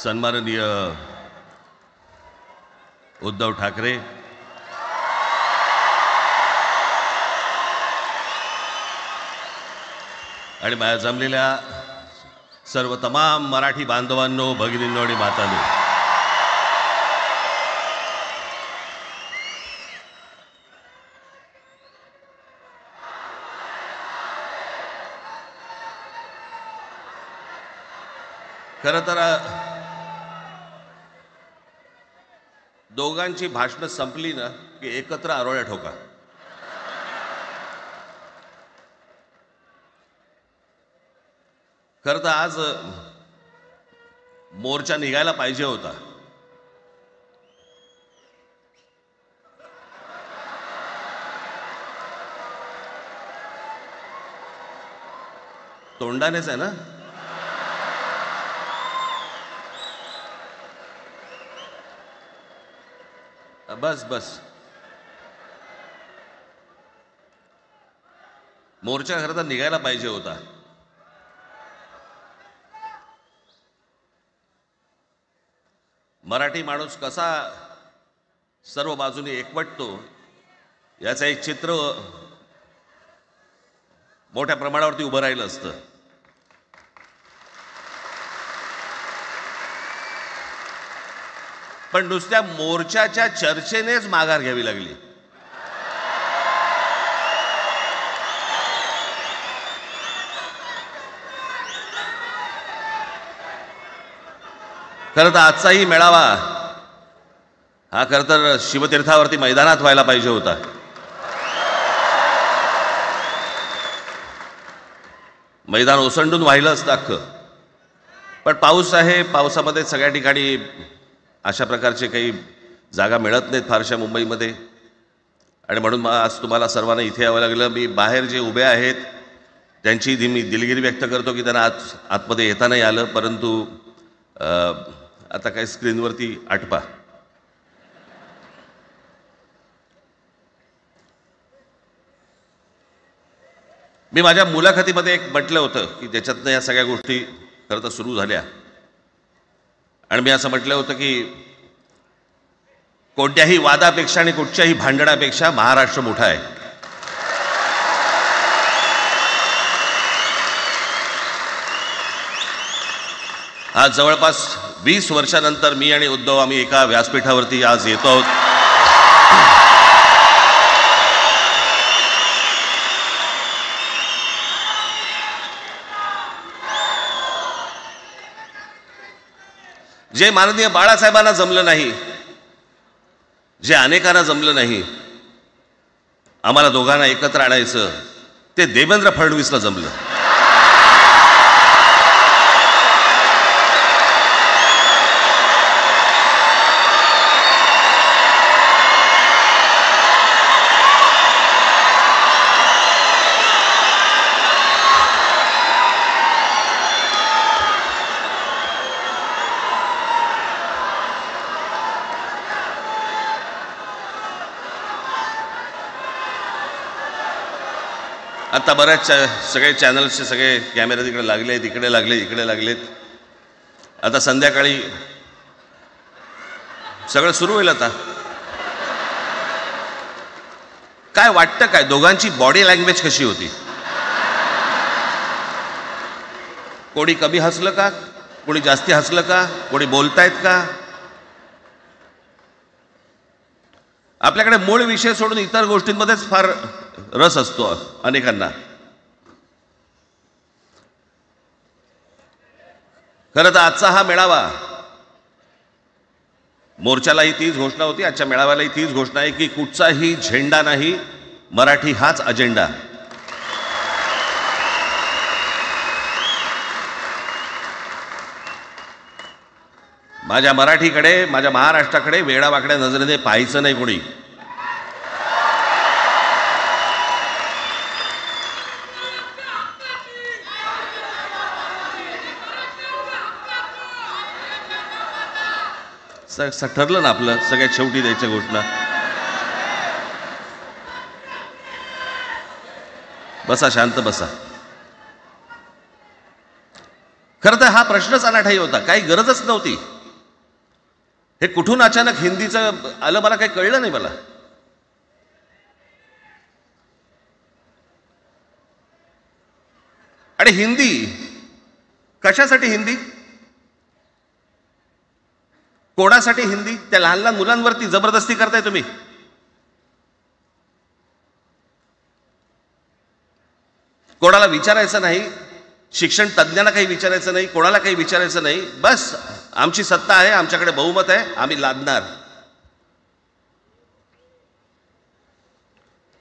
सन्माननीय उद्धव ठाकरे, आणि माझ्या जमलेल्या सर्व तमाम मराठी बांधवांनो, भगिनींनो आणि मातांनो, खरं तर दोघांची भाषणं संपली ना की एकत्र आरोळ्या ठोका. खरं तर आज मोर्चा निघायला पाहिजे होता. तोंडानेच आहे ना? बस बस, मोर्चा खरं तर निघायला पाहिजे होता. मराठी माणूस कसा सर्व बाजूने एकवटतो याचं एक चित्र मोठ्या प्रमाणावरती उभं राहिलं असतं. पण नुसत्या मोर्चाच्या चर्चेनेच माघार घ्यावी लागली. खरं तर आजचाही मेळावा हा खरं तर शिवतीर्थावरती मैदानात व्हायला पाहिजे होता. मैदान ओसंडून वाहिलं असतं अख्खं. पण पाऊस आहे, पावसामध्ये सगळ्या ठिकाणी अशा प्रकारचे काही जागा मिळत नाहीत फारशा मुंबईमध्ये, आणि म्हणून आज तुम्हाला सर्वांना इथे यावं लागलं. मी बाहेर जे उभे आहेत त्यांची मी दिलगिरी व्यक्त करतो की त्यांना आतमध्ये येता नाही आलं, परंतु आता काही स्क्रीनवरती आठवा. मी माझ्या मुलाखतीमध्ये एक म्हटलं होतं की ज्याच्यातनं या सगळ्या गोष्टी खरं तर सुरू झाल्या, आणि मी असं म्हटलं होतं की कोणत्याही वादापेक्षा आणि कुठच्याही भांडणापेक्षा महाराष्ट्र मोठा आहे. आज जवळपास 20 वर्षानंतर मी आणि उद्धव आम्ही एका व्यासपीठावरती आज येतो आहोत. जे माननीय बाळासाहेबांना जमलं नाही, जे अनेकांना जमलं नाही, आम्हाला दोघांना एकत्र आणायचं, ते देवेंद्र फडणवीसला जमलं. आता बऱ्याच सगळे चॅनल्सचे सगळे कॅमेरे तिकडे लागले, तिकडे लागले, इकडे लागलेत. आता संध्याकाळी सगळं सुरू होईल. आता काय वाटतं, काय दोघांची बॉडी लँग्वेज कशी होती? कोणी कमी हसलं का? कोणी जास्ती हसलं का? कोणी बोलतायत का? आपल्याकडे मूळ विषय सोडून इतर गोष्टींमध्येच फार रस असतो अनेकांना. खरं तर आजचा हा मेळावा, मोर्चालाही तीच घोषणा होती, आजच्या मेळाव्यालाही तीच घोषणा आहे की कुठचाही झेंडा नाही, मराठी हाच अजेंडा. माझ्या मराठीकडे, माझ्या महाराष्ट्राकडे वेडावाकड्या नजरेने पाहायचं नाही कोणी. ठरलं ना आपलं, सगळ्यात शेवटी द्यायच्या घोषणा. बसा, शांत बसा. खरं तर हा प्रश्नच अनाठाई होता, काही गरजच नव्हती. हे कुठून अचानक हिंदीचं आलं मला काही कळलं नाही. मला आणि हिंदी कशासाठी? हिंदी कोणासाठी? हिंदी त्या लहान लहान मुलांवरती जबरदस्ती करताय तुम्ही. कोणाला विचारायचं नाही, शिक्षण तज्ज्ञांना काही विचारायचं नाही, कोणाला काही विचारायचं नाही. बस आमची सत्ता आहे, आमच्याकडे बहुमत आहे, आम्ही लादणार.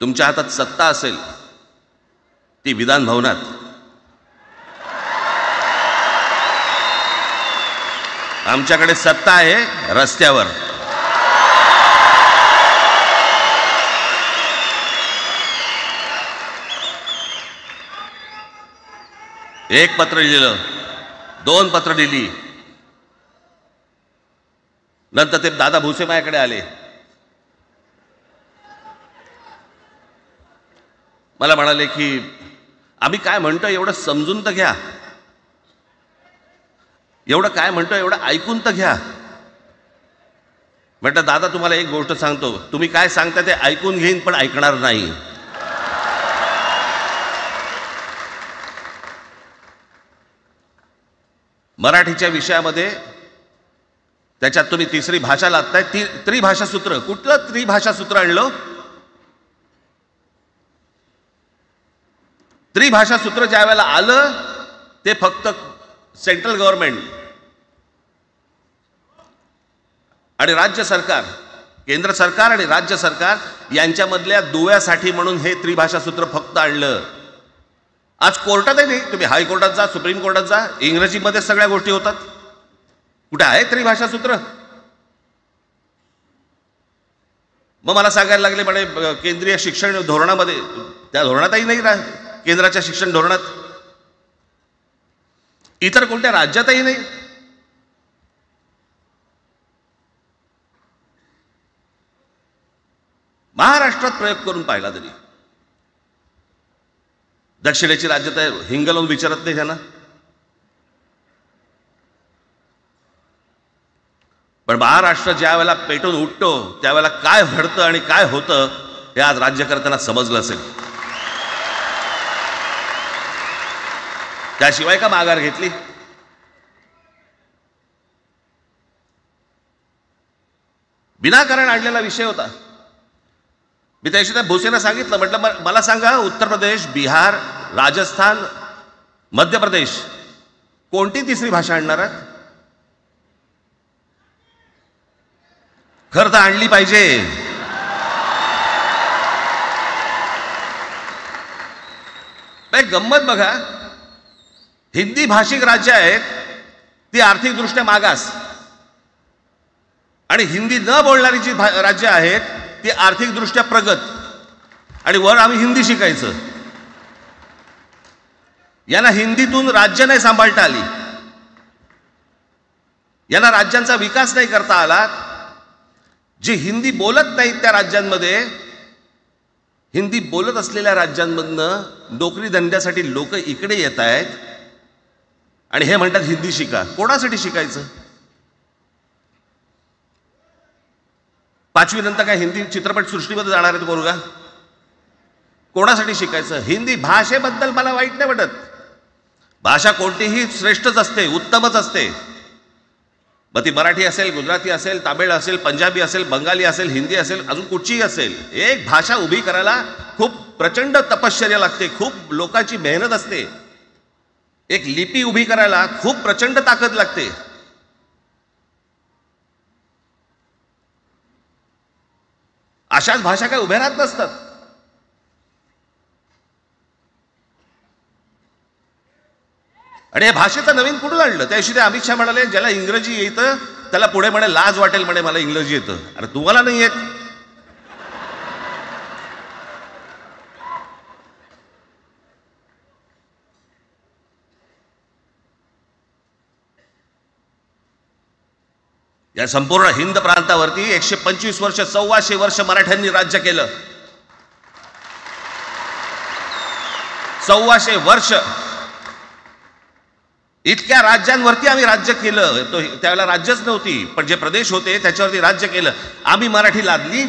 तुमच्या हातात सत्ता असेल ती विधान भवनात, आमच्याकडे सत्ता आहे रस्त्यावर. एक पत्र लिहिलं, 2 पत्र लिहिली, नंतर ते दादा भुसे माझ्याकडे आले. मला म्हणाले की आम्ही काय म्हणतो एवढं समजून तर घ्या, एवढं काय म्हणतो एवढं ऐकून तर घ्या. म्हटलं दादा तुम्हाला एक गोष्ट सांगतो, तुम्ही काय सांगता ते ऐकून घेईन पण ऐकणार नाही. मराठीच्या विषयामध्ये त्याच्यात तुम्ही तिसरी भाषा लादताय, त्रिभाषा सूत्र. कुठलं त्रिभाषा सूत्र आणलं? त्रिभाषा सूत्र ज्या वेळेला आलं ते फक्त सेंट्रल गव्हर्नमेंट आणि राज्य सरकार, केंद्र सरकार आणि राज्य सरकार यांच्यामधल्या दुव्यासाठी म्हणून हे त्रिभाषा सूत्र फक्त आणलं. आज कोर्टातही नाही, तुम्ही हायकोर्टात जा, सुप्रीम कोर्टात जा, इंग्रजीमध्ये सगळ्या गोष्टी होतात. कुठे आहे त्रिभाषा सूत्र? मग मला सांगायला लागले म्हणे केंद्रीय शिक्षण धोरणामध्ये, त्या धोरणातही नाही राहत, केंद्राच्या शिक्षण धोरणात, इतर कोणत्या राज्यातही नाही. महाराष्ट्रात प्रयोग करून पाहिला तरी दक्षिणेची राज्य तर हिंग लावून विचारत नाही त्यांना. पण महाराष्ट्र ज्या वेळेला पेटून उठतो त्यावेळेला काय घडतं आणि काय होतं हे आज राज्यकर्त्यांना समजलं असेल. त्याशिवाय का माघार घेतली? विनाकारण आणलेला विषय होता. मी त्याशी त्या भुसेंना सांगितलं, म्हटलं मला सांगा उत्तर प्रदेश, बिहार, राजस्थान, मध्य प्रदेश कोणती तिसरी भाषा आणणार आहात? खरं तर आणली पाहिजे. गंमत बघा, हिंदी भाषिक राज्य आहेत ती आर्थिकदृष्ट्या मागास, आणि हिंदी न बोलणारी जी राज्य आहेत ती आर्थिकदृष्ट्या प्रगत, आणि वर आम्ही हिंदी शिकायचं. यांना हिंदीतून राज्य नाही सांभाळता आली, यांना राज्यांचा विकास नाही करता आला. जे हिंदी बोलत नाहीत त्या राज्यांमध्ये, हिंदी बोलत असलेल्या राज्यांमधनं नोकरी धंद्यासाठी लोक इकडे येत आहेत आणि हे म्हणतात हिंदी शिका. कोणासाठी शिकायचं? 5वी नंतर काय हिंदी चित्रपट सृष्टीमध्ये जाणार आहेत पोरगा? कोणासाठी शिकायचं? हिंदी भाषेबद्दल मला वाईट नाही वाटत, भाषा कोणतीही श्रेष्ठच असते, उत्तमच असते. मग ती मराठी असेल, गुजराती असेल, तामिळ असेल, पंजाबी असेल, बंगाली असेल, हिंदी असेल, अजून कुठचीही असेल. एक भाषा उभी करायला खूप प्रचंड तपश्चर्या लागते, खूप लोकांची मेहनत असते. एक लिपी उभी करायला खूप प्रचंड ताकद लागते. अशाच भाषा काय उभ्या राहत नसतात. आणि या भाषेचं नवीन कुठून आणलं? त्याशी ते अमित शहा म्हणाले ज्याला इंग्रजी येतं त्याला पुढे म्हणे लाज वाटेल, म्हणे मला इंग्रजी येतं. अरे तुम्हाला नाही येत? या संपूर्ण हिंद प्रांतावरती 125 वर्ष, 1400 वर्ष मराठ्यांनी राज्य केलं. 1400 वर्ष इतक्या राज्यांवरती आम्ही राज्य केलं. तो त्यावेळेला राज्यच नव्हती, पण जे प्रदेश होते त्याच्यावरती राज्य केलं. आम्ही मराठी लादली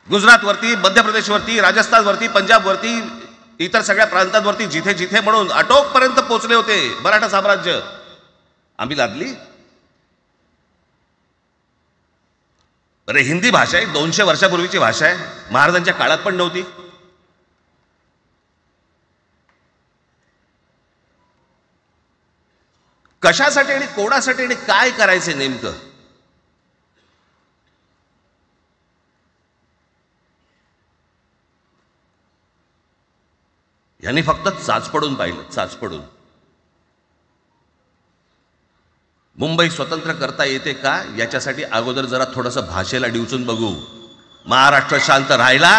गुजरातवरती, मध्य प्रदेशवरती, राजस्थानवरती, पंजाबवरती, इतर सगळ्या प्रांतांवरती जिथे जिथे म्हणून अटोकपर्यंत पोहोचले होते मराठा साम्राज्य, आम्ही लादली. अरे हिंदी भाषा आहे, 200 वर्षापूर्वीची भाषा आहे, महाराजांच्या काळात पण नव्हती. कशासाठी आणि कोणासाठी आणि काय करायचे नेमकं? यांनी फक्त चाचपडून पाहिलं, चाचपडून. मुंबई स्वतंत्र करता येते का याच्यासाठी अगोदर जरा थोडंसं भाषेला डिवचून बघू. महाराष्ट्र शांत राहिला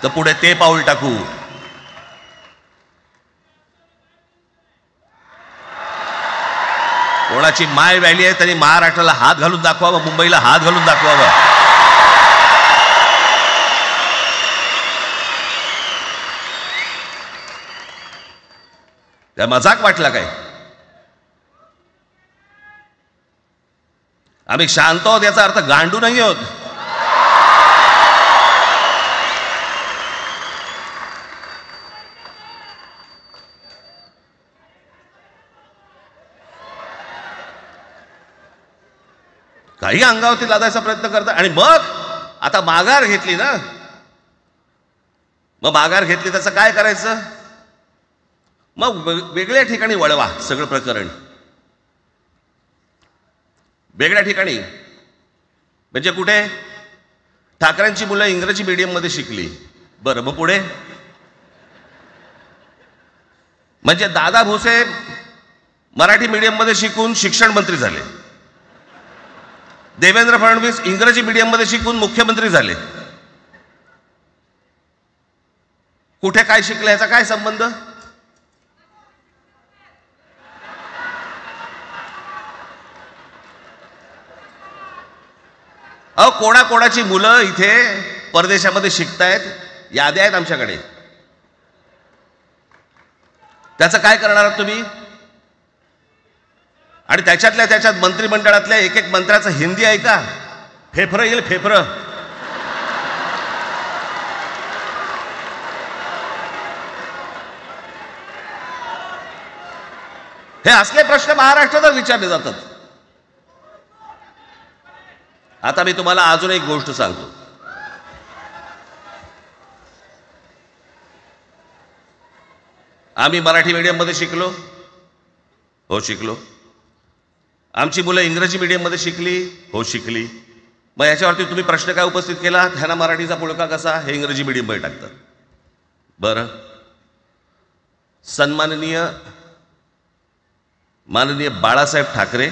तर पुढे ते पाऊल टाकू. कोणाची माय व्हॅली आहे त्यांनी महाराष्ट्राला हात घालून दाखवावा, मुंबईला हात घालून दाखवावा. त्या मजाक वाटला काय? आम्ही शांत आहोत याचा अर्थ गांडू नाही आहोत. काही अंगावरती लादायचा प्रयत्न करतात आणि मग आता माघार घेतली ना, मग माघार घेतली त्याचं काय करायचं? मग वेगळ्या ठिकाणी वळवा सगळं प्रकरण. वेगळ्या ठिकाणी म्हणजे कुठे? ठाकरेंची मुलं इंग्रजी मीडियममध्ये शिकली, बरं मग पुढे? म्हणजे दादा भुसे मराठी मीडियममध्ये शिकून शिक्षण मंत्री झाले, देवेंद्र फडणवीस इंग्रजी मीडियममध्ये शिकून मुख्यमंत्री झाले. कुठे काय शिकले याचा काय संबंध? अहो कोणाकोणाची मुलं इथे परदेशामध्ये शिकतायत, याद्या आहेत आमच्याकडे. त्याचं काय करणार आहात तुम्ही? आणि त्याच्यातल्या त्याच्यात मंत्रिमंडळातल्या एक एक मंत्र्याचं हिंदी आहे का? फेफरं येईल, फेफरं. हे असले प्रश्न महाराष्ट्रात विचारले जातात. आता मी तुम्हाला अजून एक गोष्ट सांगतो. आम्ही मराठी मीडियममध्ये शिकलो, हो शिकलो. आमची मुलं इंग्रजी मीडियममध्ये शिकली, हो शिकली. मग याच्यावरती तुम्ही प्रश्न काय उपस्थित केला? ह्यांना मराठीचा पुळका कसा? हे इंग्रजी मीडियममध्ये टाकतात. बरं, सन्माननीय माननीय बाळासाहेब ठाकरे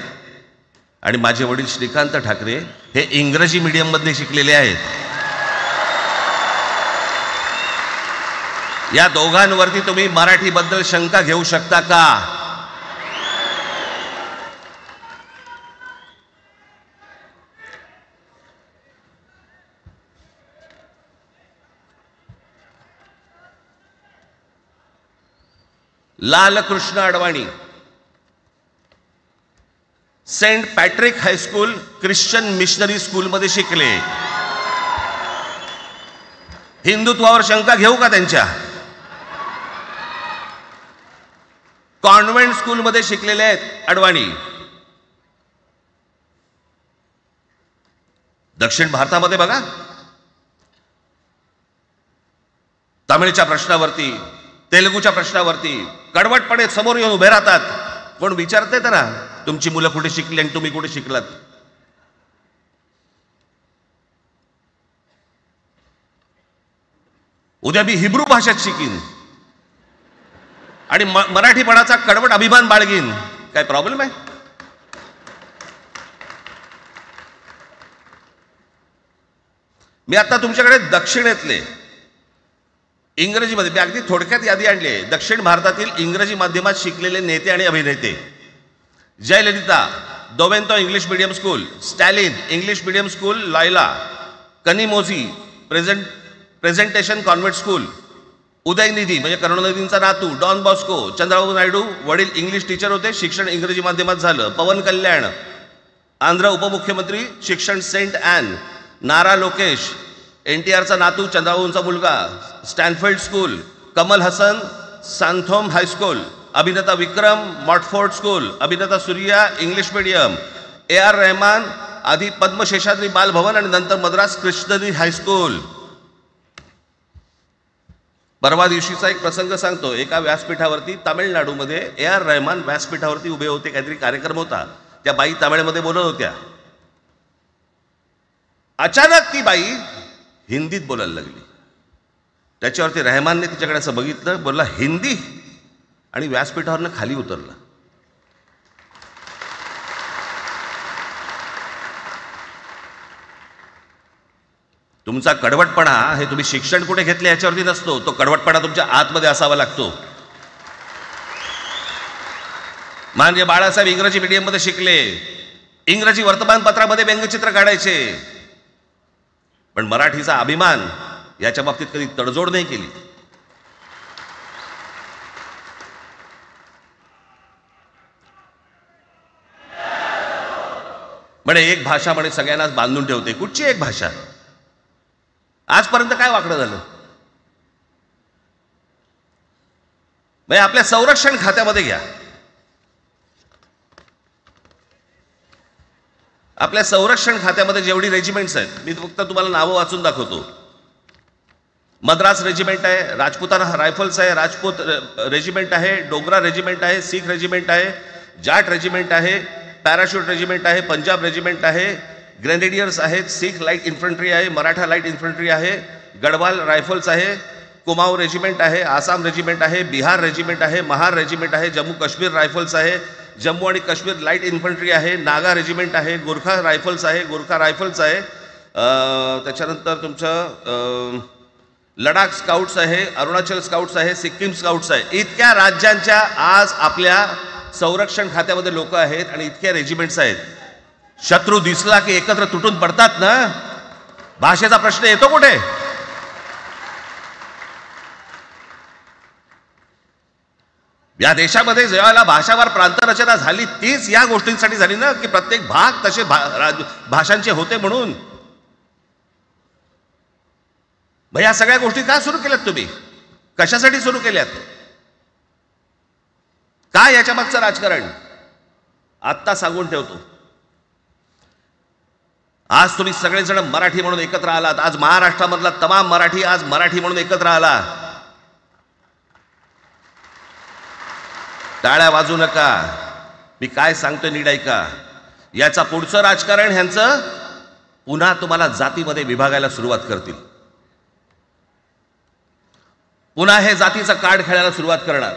आणि माझे वडील श्रीकांत ठाकरे हे इंग्रजी मीडियममध्ये शिकलेले आहेत. या दोघांवरती तुम्ही मराठीबद्दल शंका घेऊ शकता का? Lalkrishna Advani saint Patrick high school Christian missionary स्कूलमध्ये शिकले. हिंदुत्वावर शंका घेऊ का त्यांच्या? कॉन्व्हेंट स्कूलमध्ये शिकलेले आहेत अडवाणी. दक्षिण भारतामध्ये बघा, तमिळच्या प्रश्नावरती, तेलुगूच्या प्रश्नावरती कडवटपणे समोर येऊन उभे राहतात. कोण विचारते तर ना, तुमची मुलं कुठे शिकली आणि तुम्ही कुठे शिकलात? उद्या मी हिब्रू भाषेत शिकीन आणि मराठीपणाचा कडवट अभिमान बाळगीन, काय प्रॉब्लेम आहे? मी आता तुमच्याकडे दक्षिणेतले इंग्रजीमध्ये, मी अगदी थोडक्यात यादी आणली आहे. दक्षिण भारतातील इंग्रजी माध्यमात शिकलेले नेते आणि अभिनेते: Jayalalithaa Doveton English medium school, Stalin English medium school लायला, Kanimozhi presentation convent school, Udhayanidhi म्हणजे करुणानिधींचा नातू डॉन बॉस्को. चंद्रबाबू नायडू वडील इंग्लिश टीचर होते, शिक्षण इंग्रजी माध्यमात झालं. पवन कल्याण आंध्र उपमुख्यमंत्री, शिक्षण सेंट ॲन. नारा लोकेश NTRचा नातू, चंद्रबाबूंचा मुलगा, Stanford school. Kamal Haasan Santhome high school. अभिनेता विक्रम मॉटफोर्ड स्कूल. अभिनेता Suriya English medium. AR Rahman आधी पद्मशेषाद्री बालभवन आणि नंतर मद्रास क्रिश्नरी हायस्कूल. परवा दिवशीचा एक प्रसंग सांगतो. एका व्यासपीठावरती तामिळनाडूमध्ये AR रहमान व्यासपीठावरती उभे होते, काहीतरी कार्यक्रम होता, त्या बाई तामिळमध्ये बोलत होत्या. अचानक ती बाई हिंदीत बोलायला लागली. त्याच्यावरती रहमानने तिच्याकडे असं बघितलं, बोलला हिंदी, आणि व्यासपीठावरनं खाली उतरला. तुमचा कडवटपणा हे तुम्ही शिक्षण कुठे घेतले याच्यावरती नसतो, तो कडवटपणा तुमच्या आतमध्ये असावा लागतो. म्हणजे बाळासाहेब इंग्रजी मीडियममध्ये शिकले, इंग्रजी वर्तमानपत्रामध्ये व्यंगचित्र काढायचे, पण मराठीचा अभिमान याच्या बाबतीत कधी तडजोड नाही केली. म्हणे एक भाषा म्हणे सगळ्यांनाच बांधून ठेवते. कुठची एक भाषा? आजपर्यंत काय वाकडं झालं? म्हणजे आपल्या संरक्षण खात्यामध्ये घ्या, आपल्या संरक्षण खात्यामध्ये जेवढी रेजिमेंट्स आहेत, मी फक्त तुम्हाला नावं वाचून दाखवतो. मद्रास रेजिमेंट आहे, राजपुताना रायफल्स आहे, राजपूत रेजिमेंट आहे, डोगरा रेजिमेंट आहे, सीख रेजिमेंट आहे, जाट रेजिमेंट आहे, पॅराशूट रेजिमेंट आहे, पंजाब रेजिमेंट आहे, ग्रेनेडियर्स आहेत, सीख लाईट इन्फंट्री आहे, मराठा लाईट इन्फंट्री आहे, गढवाल रायफल्स आहे, कुमाऊं रेजिमेंट आहे, आसाम रेजिमेंट आहे, बिहार रेजिमेंट आहे, महार रेजिमेंट आहे, जम्मू काश्मीर रायफल्स आहे, जम्मू आणि काश्मीर लाईट इन्फंट्री आहे, नागा रेजिमेंट आहे, गोरखा रायफल्स आहे, गोरखा रायफल्स आहे, त्याच्यानंतर तुमचं लडाख स्काउट्स आहे, अरुणाचल स्काउट्स आहे, सिक्कीम स्काउट्स आहे. इतक्या राज्यांच्या आज आपल्या संरक्षण खात्यामध्ये लोक आहेत आणि इतक्या रेजिमेंट्स आहेत. शत्रू दिसला की एकत्र तुटून पडतात ना. भाषेचा प्रश्न येतो कुठे? या देशामध्ये जेव्हा भाषावार प्रांतरचना झाली तीच या गोष्टींसाठी झाली ना, की प्रत्येक भाग तसे भाषांचे होते म्हणून. मग या सगळ्या गोष्टी का सुरू केल्यात तुम्ही? कशासाठी सुरू केल्यात? काय याच्या मागचं राजकारण? आत्ता सांगून ठेवतो. आज तुम्ही सगळेजण मराठी म्हणून एकत्र आलात. आज महाराष्ट्रामधला तमाम मराठी आज मराठी म्हणून एकत्र आला. टाळ्या वाजू नका. मी काय सांगतोय नीट ऐका. याचा पुढचं राजकारण ह्यांचं पुन्हा तुम्हाला जातीमध्ये विभागायला सुरुवात करतील. पुन्हा हे जातीचं कार्ड खेळायला सुरुवात करणार.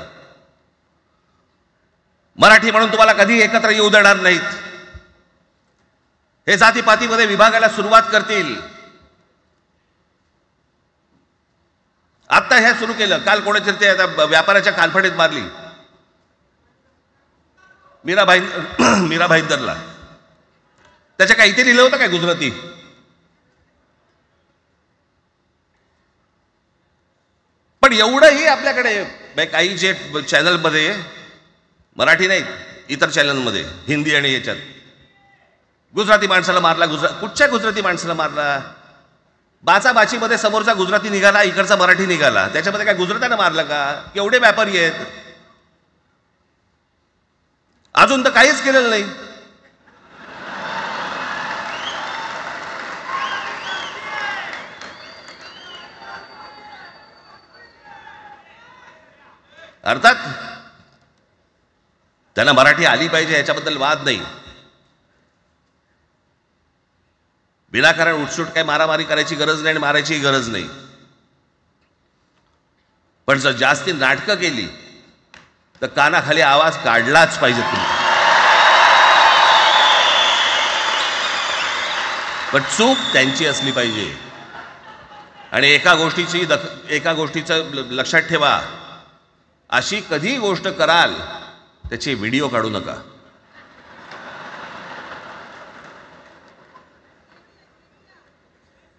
मराठी म्हणून तुम्हाला कधी एकत्र येऊ देणार नाहीत. हे जातीपातीमध्ये विभागायला सुरुवात करतील. आता हे सुरू केलं. काल कोणाच्या ते व्यापाऱ्याच्या कानफडीत मारली मीरा भाईंदरला. त्याच्या काय इथे लिहिलं होतं काय गुजराती? पण एवढंही आपल्याकडे काही जे चॅनलमध्ये, मराठी नाहीत इतर चॅनलमध्ये, हिंदी आणि याच्यात गुजराती माणसाला मारला. कुठच्या गुजराती माणसाला मारला? बाचाबाचीमध्ये समोरचा गुजराती निघाला, इकडचा मराठी निघाला. त्याच्यामध्ये काय गुजरात्यानं मारलं का? केवढे व्यापारी आहेत. अजून तर काहीच केलेलं नाही. अर्थात त्यांना मराठी आली पाहिजे याच्याबद्दल वाद नाही. विनाकारण उठसूट काय मारामारी करायची गरज नाही आणि मारायची गरज नाही. पण जर जास्ती नाटकं केली तर कानाखाली आवाज काढलाच पाहिजे तुम्ही. पण चूक त्यांची असली पाहिजे. आणि एका गोष्टीचं लक्षात ठेवा, अशी कधी गोष्ट कराल त्याचे व्हिडिओ काढू नका.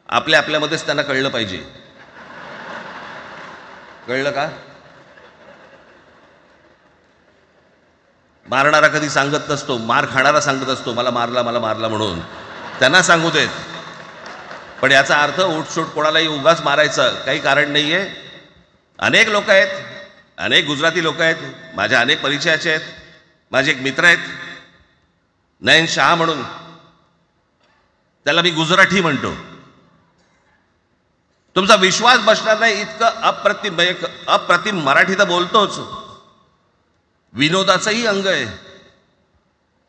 आपल्यामध्येच त्यांना कळलं पाहिजे. कळलं का? मारणारा कधी सांगत नसतो, मार खाणारा सांगत असतो मला मारला म्हणून. त्यांना सांगू देत. पण याचा अर्थ उठसूट कोणालाही उगाच मारायचं काही कारण नाही आहे. अनेक लोक आहेत, अनेक गुजराती लोक आहेत, माझ्या अनेक परिचयाचे आहेत. माझे एक मित्र आहेत नयन शाह म्हणून, त्याला मी गुजराठी म्हणतो. तुमचा विश्वास बसणार नाही इतकं अप्रतिम मराठी तर बोलतोच, विनोदाचंही अंग आहे.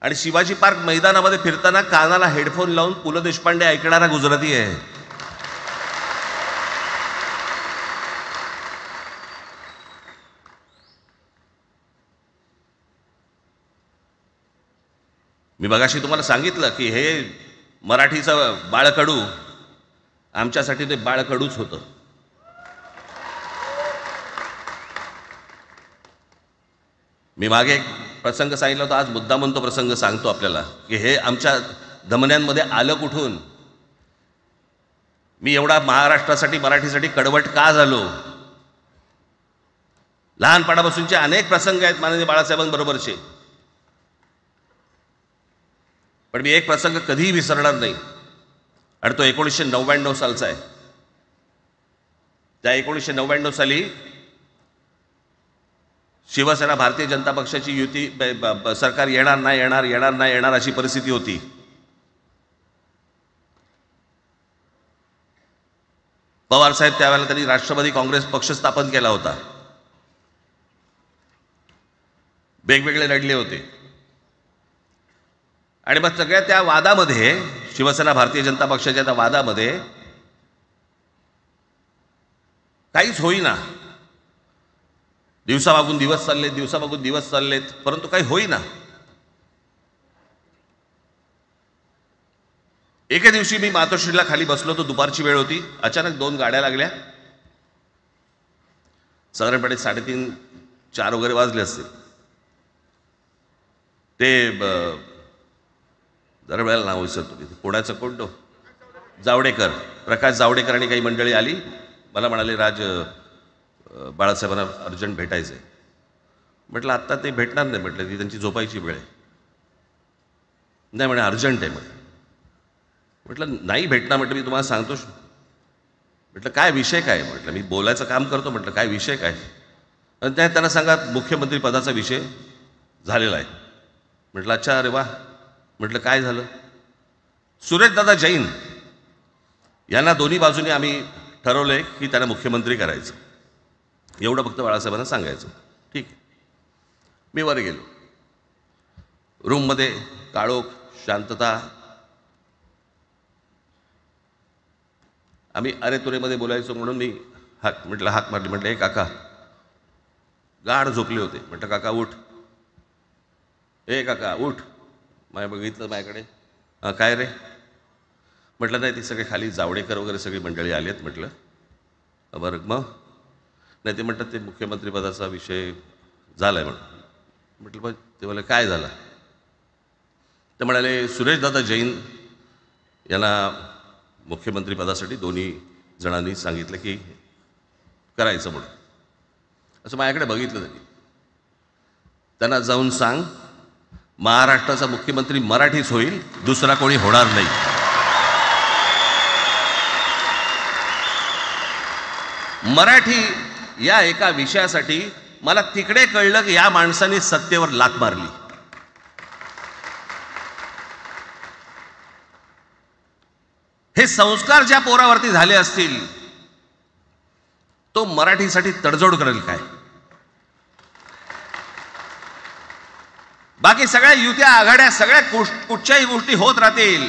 आणि शिवाजी पार्क मैदानामध्ये फिरताना कानाला हेडफोन लावून पु ल देशपांडे ऐकणारा गुजराती आहे. मी मगाशी तुम्हाला सांगितलं की हे मराठीचं बाळकडू, आमच्यासाठी ते बाळकडूच होतं. मी मागे एक प्रसंग सांगितला होता, आज मुद्दामून तो प्रसंग सांगतो आपल्याला की हे आमच्या धमन्यांमध्ये आलं कुठून. मी एवढा महाराष्ट्रासाठी मराठीसाठी कडवट का झालो. लहानपणापासूनचे अनेक प्रसंग आहेत माननीय बाळासाहेबांबरोबरचे, पण मी एक प्रसंग कधीही विसरणार नाही. आणि तो 1999 सालचा आहे. त्या 1999 साली शिवसेना भारतीय जनता पक्षाची युती सरकार येणार अशी परिस्थिती होती. पवार साहेब त्यावेळेला त्यांनी राष्ट्रवादी काँग्रेस पक्ष स्थापन केला होता. वेगवेगळे लढले होते. आणि मग सगळ्या त्या वादामध्ये, शिवसेना भारतीय जनता पक्षाच्या त्या वादामध्ये काहीच होईना. दिवसामागून दिवस चाललेत, परंतु काही होईना. एके दिवशी मी मातोश्रीला खाली बसलो होतो, दुपारची वेळ होती. अचानक 2 गाड्या लागल्या. साधारणपणे 3:30-4 वगैरे वाजले असते. ते जरा वेळेला नाव विसरतो मी, पुण्याचं कोणतो जावडेकर, प्रकाश जावडेकर आणि काही मंडळी आली. मला म्हणाले, राज बाळासाहेबांना अर्जंट भेटायचं आहे. म्हटलं आत्ता ते भेटणार नाही. म्हटलं ती त्यांची झोपायची वेळ आहे. नाही म्हणे अर्जंट आहे म्हणे. म्हटलं नाही भेटणार. म्हटलं मी तुम्हाला सांगतो. म्हटलं काय विषय काय. म्हटलं मी बोलायचं काम करतो. म्हटलं काय विषय काय. आणि त्यांना सांगा मुख्यमंत्री पदाचा विषय झालेला आहे. म्हटलं अच्छा, अरे वा. म्हटलं काय झालं. सुरेशदादा जैन यांना दोन्ही बाजूने आम्ही ठरवलंय की त्यांना मुख्यमंत्री करायचं. एवढं फक्त बाळासाहेबांना सांगायचं. ठीक आहे. मी वर गेलो. रूममध्ये काळोख, शांतता. आम्ही अरे तुरेमध्ये बोलायचो म्हणून मी हाक मारली. म्हटलं हे काका गाढ झोपले होते. म्हटलं काका उठ. ए काका उठ. माझ्या बघितलं माझ्याकडे. काय रे. म्हटलं नाही ती सगळे खाली जावडेकर वगैरे सगळी मंडळी आली आहेत. म्हटलं बरं मग. नाही ते म्हणतात ते मुख्यमंत्री पदाचा विषय झाला आहे म्हणून. म्हटलं बघ ते बोले काय झालं. ते म्हणाले सुरेशदादा जैन यांना मुख्यमंत्री पदासाठी दोन्ही जणांनी सांगितलं की करायचं म्हणून. असं माझ्याकडे बघितलं त्यांनी. त्यांना जाऊन सांग महाराष्ट्राचा मुख्यमंत्री मराठीच होईल, दुसरा कोणी होणार नाही. मराठी या एका विषयासाठी मला तिकडे कळलं की या माणसाने सत्तेवर लाथ मारली. हे संस्कार ज्या पोरावरती झाले असतील तो मराठीसाठी तडजोड करेल काय. बाकी सगळ्या युत्या आघाड्या सगळ्या कुठच्याही गोष्टी होत राहतील.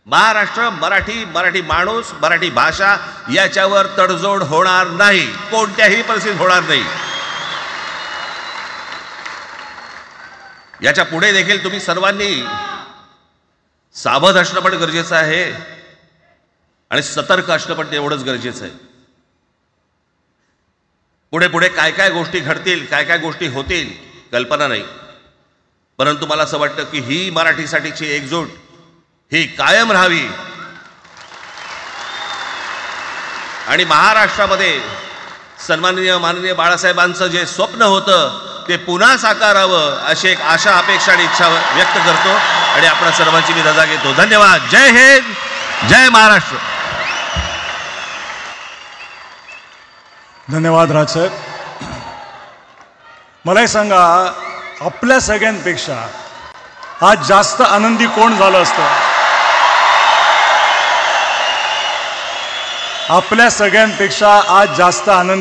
महाराष्ट्र, मराठी माणूस, मराठी भाषा याच्यावर तडजोड होणार नाही. कोणत्याही परिस्थितीत होणार नाही. याच्या पुढे देखील तुम्ही सर्वांनी सावध असणं पण गरजेचं आहे आणि सतर्क असणं पण तेवढंच गरजेचं आहे. पुढे पुढे काय काय गोष्टी घडतील, काय काय गोष्टी होतील कल्पना नाही. परंतु मला असं वाटतं की ही मराठीसाठीची एकजूट ही कायम राहावी आणि महाराष्ट्रामध्ये सन्माननीय माननीय बाळासाहेबांचं जे स्वप्न होतं ते पुन्हा साकारावं अशी एक आशा अपेक्षा आणि इच्छा व्यक्त करतो आणि आपण सर्वांची मी रजा घेतो. धन्यवाद. जय हिंद, जय महाराष्ट्र. धन्यवाद राजसाहेब. मलाही सांगा, आपल्या सगळ्यांपेक्षा आज जास्त आनंदी कोण झालं असतं? आपल्या सगळ्यांपेक्षा आज जास्त आनंदी